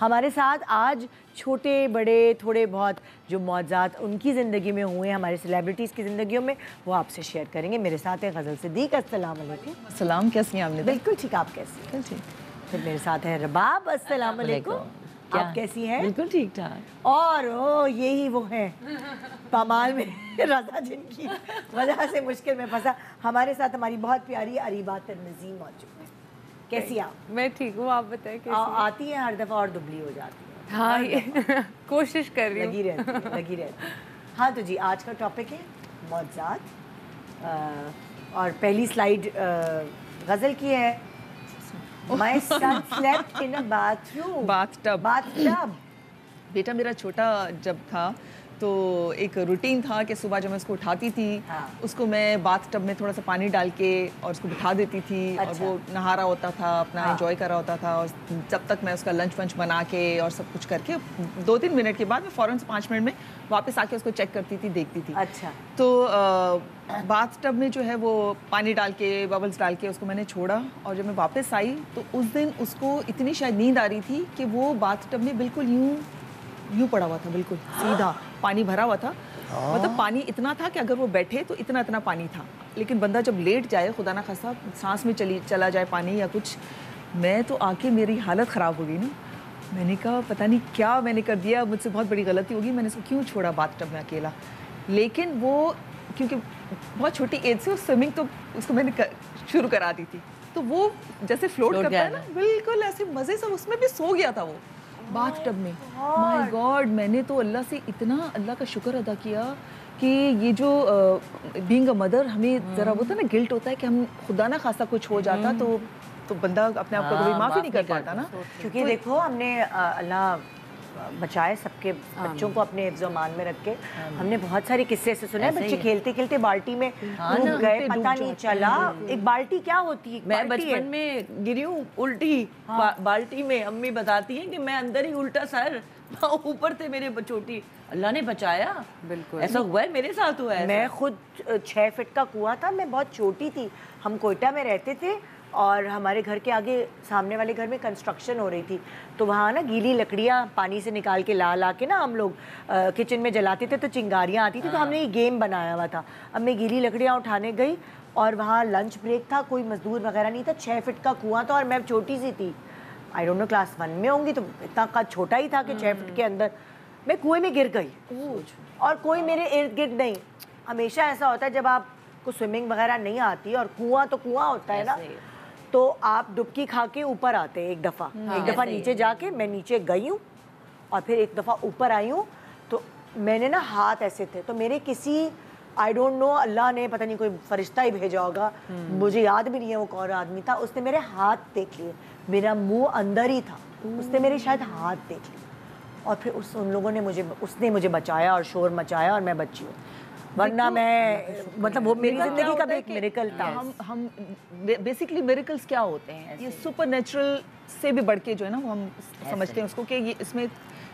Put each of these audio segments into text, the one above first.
ہمارے ساتھ آج چھوٹے بڑے تھوڑے بہت جو معجزات ان کی زندگی میں ہوئے ہیں، ہمارے سیلیبریٹیز کی زندگیوں میں، وہ آپ سے شیئر کریں گے. میرے ساتھ ہیں غزل صدیق. السلام علیکم. السلام. کیسی ہیں آپ نے؟ بالکل ٹھیک. آپ کیسی ہیں؟ پھر میرے ساتھ ہے رباب. السلام علیکم. آپ کیسی ہیں؟ بالکل ٹھیک ٹھاک. اور یہی وہ ہیں پامال میں رضا، جن کی وجہ سے مشکل میں پھنسا. ہمارے ساتھ ہماری بہت پیاری اریبہ ترنظیم موجود ہے. کیسی آپ؟ میں ٹھیک ہوں. آپ بتائیں کیسی ہیں؟ آتی ہیں ہر دفعہ اور دبلی ہو جاتی ہیں. ہاں یہ کوشش کر رہی ہوں. لگی رہتی. ہاں تو جی آج کا ٹاپک ہے معجزات، اور پہلی سلائیڈ غزل کی ہے. My son slept in a bathroom. bathtub. بیٹا میرا چھوٹا جب تھا تو ایک روٹین تھا کہ صبح جب میں اس کو اٹھاتی تھی اس کو میں باتھ ٹب میں تھوڑا سا پانی ڈال کے اور اس کو بٹھا دیتی تھی، اور وہ نہا رہا ہوتا تھا، اپنا انجوائے کر رہا ہوتا تھا، اور جب تک میں اس کا لنچ ونچ بنا کے اور سب کچھ کر کے 2-3 منٹ کے بعد میں فوراً سے 5 منٹ میں واپس آ کے اس کو چیک کرتی تھی، دیکھتی تھی. اچھا. تو باتھ ٹب میں جو ہے وہ پانی ڈال کے ببلز ڈال کے اس کو میں نے چھوڑا، اور جب میں واپس آئی تو اس دن اس کو اتنی شاید نیند آ رہی تھی کہ وہ باتھ ٹب میں بالکل یوں پڑا ہوا تھا، بالکل سیدھا پانی بھرا ہوا تھا. مطلب پانی اتنا تھا کہ اگر وہ بیٹھے تو اتنا پانی تھا، لیکن بندہ جب لیٹ جائے خدا نہ خواستہ سانس میں چلا جائے پانی یا کچھ. میں تو آ کے میری حالت خراب ہو گئی نا. میں نے کہا پتہ نہیں کیا میں نے کر دیا، مجھ سے بہت بڑی غلطی ہوگی، میں نے اس کو کیوں چھوڑا باتھ ٹب میں اکیلا. لیکن وہ کیونکہ بہت چھوٹی ایج سے سوئمنگ تو اس کو میں نے شروع کرا دی تھی، تو وہ جیسے فلوٹ کرتا ہے نا بالکل ایسے مزے سے اس میں بھی سو گیا تھا وہ باتھ ٹب میں. مائی گاڈ. میں نے تو اللہ سے اتنا اللہ کا شکر ادا کیا کہ یہ جو بینگ اے مدر ہمیں ذرا وہ تھا نا گلٹ ہوتا ہے کہ ہم خدا نہ خاصا کچھ ہو جاتا تو بندہ اپنے آپ کو کبھی معافی نہیں کر پاتا نا. کیونکہ دیکھو ہم نے اللہ بچائے سب کے بچوں کو اپنے حفظ و امان میں رکھ کے، ہم نے بہت سارے قصے سے سنے. بچے کھیلتے کھیلتے بالٹی میں ڈوب گئے، پتہ نہیں چلا. ایک بالٹی کیا ہوتی ہے؟ میں بچپن میں گری ہوں الٹی بالٹی میں. امی بتاتی ہیں کہ میں اندر ہی الٹا سر، اوپر تھے میرے چوٹی. اللہ نے بچایا. بالکل ایسا ہوا ہے، میرے ساتھ ہوا ہے. میں خود 6 فٹ کا کنواں تھا، میں بہت چھوٹی تھی. ہم کوئٹہ میں رہتے تھے اور ہمارے گھر کے آگے سامنے والے گھر میں کنسٹرکشن ہو رہی تھی، تو وہاں نا گیلی لکڑیاں پانی سے نکال کے لا کے نا ہم لوگ کچن میں جلاتے تھے تو چنگاریاں آتی تھی. تو ہم نے یہ گیم بنایا ہوا تھا. اب میں گیلی لکڑیاں اٹھانے گئی اور وہاں لنچ بریک تھا، کوئی مزدور وغیرہ نہیں تھا. 6 فٹ کا کنواں تھا اور میں چھوٹی سی تھی. آئی ڈونٹ نو کلاس 1 میں ہوں گی، تو اتنا قد چھوٹا ہی تھا کہ 6 فٹ کے اندر میں کنویں میں گر گئی اور کوئی میرے ارد گرد نہیں. ہمیشہ ایسا ہوتا ہے جب آپ کو سوئمنگ وغیرہ نہیں آتی اور کنواں تو کنواں ہوتا ہے نا، تو آپ ڈبکی کھا کے اوپر آتے ہیں. ایک دفعہ نیچے جا کے میں نیچے گئی ہوں اور پھر ایک دفعہ اوپر آئی ہوں. تو میں نے نا ہاتھ ایسے تھے، تو میرے کسی آئی ڈونٹ نو اللہ نے پتہ نہیں کوئی فرشتہ ہی بھیجا ہوگا، مجھے یاد بھی نہیں ہے وہ کون آدمی تھا. اس نے میرے ہاتھ دیکھ لیے، میرا منہ اندر ہی تھا، اس نے میرے شاید ہاتھ دیکھ لیے، اور پھر ان لوگوں نے اس نے مجھے بچایا اور شور مچایا اور میں بچی ہوں. ورنہ میں مطلب وہ میری زندگی کا بھی ایک میریکل تھا. ہم بیسکلی میریکلز کیا ہوتے ہیں؟ یہ سپر نیچرل سے بھی بڑھ کے جو ہے نا وہ ہم سمجھتے ہیں اس کو کہ یہ اس میں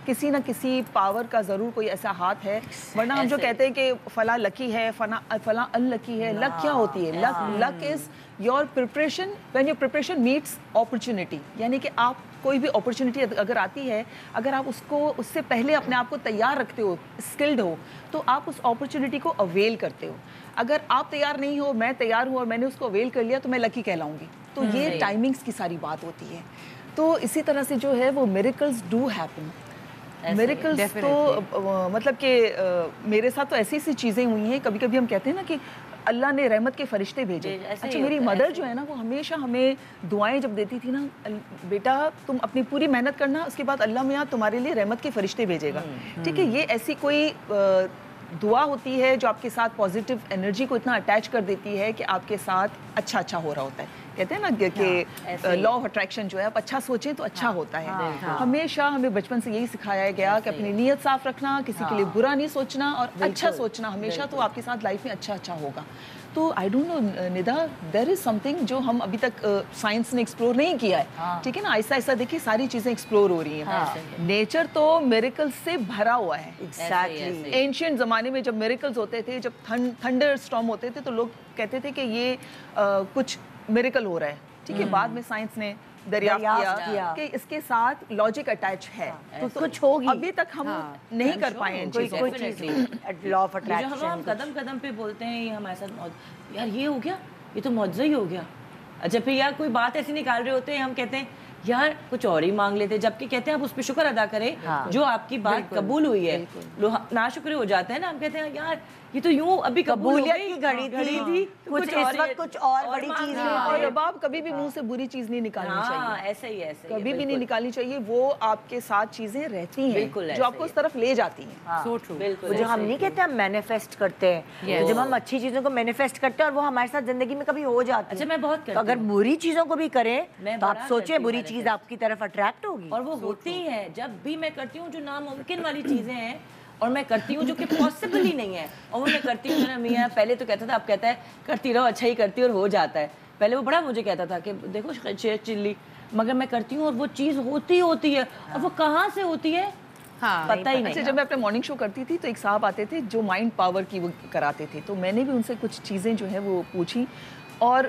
کسی نہ کسی پاور کا ضرور کوئی ایسا ہاتھ ہے. ورنہ ہم جو کہتے ہیں کہ فلاں لکی ہے، فلاں انلکی ہے. لک کیا ہوتی ہے؟ Luck is your preparation when your preparation meets opportunity. یعنی کہ آپ کوئی بھی اپرچونیٹی اگر آتی ہے، اگر آپ اس سے پہلے اپنے آپ کو تیار رکھتے ہو، اسکلڈ ہو، تو آپ اس اپرچونیٹی کو اویل کرتے ہو. اگر آپ تیار نہیں ہو، میں تیار ہوں اور میں نے اس کو اویل کر لیا تو میں لکی کہلاؤں گی. تو یہ ٹائمنگز کی ساری بات ہوتی ہے. تو اسی طرح سے جو ہے وہ میریکلز ڈو ہیپن. میریکلز تو مطلب کہ میرے ساتھ تو ایسی چیزیں ہوئی ہیں. کبھی کبھی ہم کہتے ہیں نا کہ اللہ نے رحمت کے فرشتے بھیجے. اچھا میری مدر جو ہے نا وہ ہمیشہ ہمیں دعائیں جب دیتی تھی نا، بیٹا تم اپنی پوری محنت کرنا، اس کے بعد اللہ میاں تمہارے لیے رحمت کے فرشتے بھیجے گا. ٹھیک ہے، یہ ایسی کوئی دعا ہوتی ہے جو آپ کے ساتھ پازیٹیو انرجی کو اتنا اٹیچ کر دیتی ہے کہ آپ کے ساتھ اچھا ہو رہا ہوتا ہے. کہتے ہیں نا کہ لا آف اٹریکشن جو ہے آپ اچھا سوچیں تو اچھا ہوتا ہے. ہمیشہ ہمیں بچپن سے یہی سکھایا گیا کہ اپنی نیت صاف رکھنا، کسی کے لیے برا نہیں سوچنا اور اچھا سوچنا ہمیشہ، تو آپ کے ساتھ لائف میں اچھا ہوگا. تو I don't know Nida, there is some thing جو ہم ابھی تک سائنس نے ایکسپلور نہیں کیا ہے. ٹھیک ہے نا، آہستہ دیکھیے ساری چیزیں ایکسپلور ہو رہی ہیں. نیچر تو میریکل سے بھرا ہوا ہے. اینشینٹ زمانے میں جب میریکلز ہوتے تھے، جب تھنڈر اسٹارم ہوتے تھے، تو لوگ کہتے تھے کہ یہ کچھ میریکل ہو رہا ہے. ٹھیک ہے، بعد میں سائنس نے دریافت کیا کہ اس کے ساتھ لاجک اٹیچ ہے، تو کچھ ہوگی. ابھی تک ہم نہیں کر پائے ہیں کوئی چیز لا آف اٹریکشن. جو ہم قدم قدم پہ بولتے ہیں یہ ہمارے ساتھ یار یہ ہو گیا، یہ تو معجزہ ہی ہو گیا. اچھا پھر یار کوئی بات ایسی نکال رہے ہوتے ہیں ہم کہتے ہیں یار کچھ اور ہی مانگ لیتے، جبکہ کہتے ہیں آپ اس پہ شکر ادا کریں جو آپ کی بات قبول ہوئی ہے. ناشکرے ہو جاتے ہیں نا، ہم کہتے ہیں یار یہ تو یوں ابھی قبولیت کی گھڑی تھی، کچھ اس وقت کچھ اور بڑی چیز. اور رباب کبھی بھی منہ سے بری چیز نہیں نکالنی چاہیے. ایسے ہی ایسے کبھی بھی نہیں نکالنی چاہیے. وہ آپ کے ساتھ چیزیں رہتی ہیں جو آپ کو اس طرف لے جاتی ہیں. So true. جو ہم نہیں کہتے ہم مینیفیسٹ کرتے ہیں، جب ہم اچھی چیزوں کو مینیفیسٹ کرتے ہیں اور وہ ہمارے ساتھ زندگی میں کبھی ہو جاتی ہے. اچھا میں بہت کرتی اگر بری چیزوں کو بھی کریں تو آپ سوچیں بری چیز آپ کی طرف اٹریکٹ ہوگی. اور وہ ہوتی ہے. جب بھی میں کرتی ہوں جو ناممکن والی چیزیں ہیں اور میں کرتی ہوں جو کہ پاسبل ہی نہیں ہے، اور وہ میں کرتی ہوں نا میاں پہلے تو کہتا تھا اب کہتا ہے کرتی رہو اچھا ہی کرتی اور ہو جاتا ہے. پہلے وہ بڑا مجھے کہتا تھا کہ دیکھو چلی، مگر میں کرتی ہوں اور وہ چیز ہوتی ہے اور وہ کہاں سے ہوتی ہے پتہ ہی نہیں. اچھا جب میں اپنے مارننگ شو کرتی تھی تو ایک صاحب آتے تھے جو مائنڈ پاور کی وہ کراتے تھے، تو میں نے بھی ان سے کچھ چیزیں جو ہیں وہ پوچھی، اور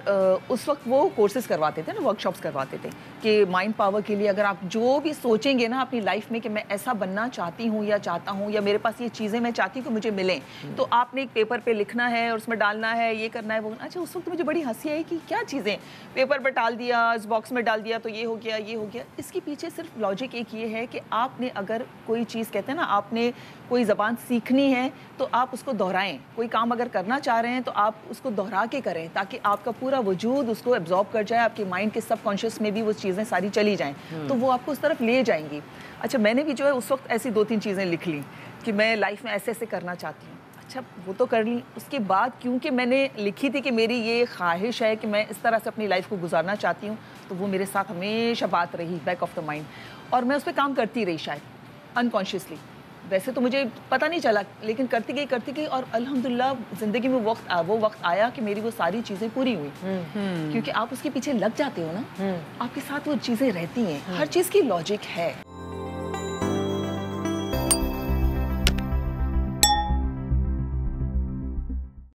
اس وقت وہ کورسز کرواتے تھے نا، ورک شاپس کرواتے تھے کہ مائنڈ پاور کے لیے اگر آپ جو بھی سوچیں گے نا اپنی لائف میں کہ میں ایسا بننا چاہتی ہوں یا چاہتا ہوں یا میرے پاس یہ چیزیں میں چاہتی ہوں کہ مجھے ملیں، تو آپ نے ایک پیپر پہ لکھنا ہے اور اس میں ڈالنا ہے، یہ کرنا ہے وہ. اچھا اس وقت مجھے بڑی ہنسی آئی کہ کیا چیزیں پیپر پہ ڈال دیا، اس باکس میں ڈال دیا تو یہ ہو گیا یہ ہو گیا. اس کے پیچھے صرف لاجک ایک یہ ہے کہ آپ نے اگر کوئی چیز کہتے ہیں نا آپ نے کوئی زبان سیکھنی ہے تو آپ اس کو دہرائیں. کوئی کام اگر کرنا چاہ رہے ہیں تو آپ اس کو دہرا کے کریں تاکہ آپ کا پورا وجود اس کو ایبزارب کر جائے، آپ کے مائنڈ کے سب کانشیس میں بھی وہ چیزیں ساری چلی جائیں تو وہ آپ کو اس طرف لے جائیں گی. اچھا میں نے بھی جو ہے اس وقت ایسی 2-3 چیزیں لکھ لی کہ میں لائف میں ایسے ایسے کرنا چاہتی ہوں. اچھا وہ تو کر لی. اس کے بعد کیونکہ میں نے لکھی تھی کہ میری یہ خواہش ہے کہ میں اس طرح سے اپنی لائف کو گزارنا چاہتی ہوں، تو وہ میرے ساتھ ہمیشہ بات رہی بیک آف دا مائنڈ، اور میں اس پہ کام کرتی رہی شاید انکانشیسلی. ویسے تو مجھے پتہ نہیں چلا لیکن کرتی گئی اور الحمدللہ زندگی میں وہ وقت آیا کہ میری وہ ساری چیزیں پوری ہوئی. کیونکہ آپ اس کے پیچھے لگ جاتے ہو نا، آپ کے ساتھ وہ چیزیں رہتی ہیں. ہر چیز کی لاجک ہے.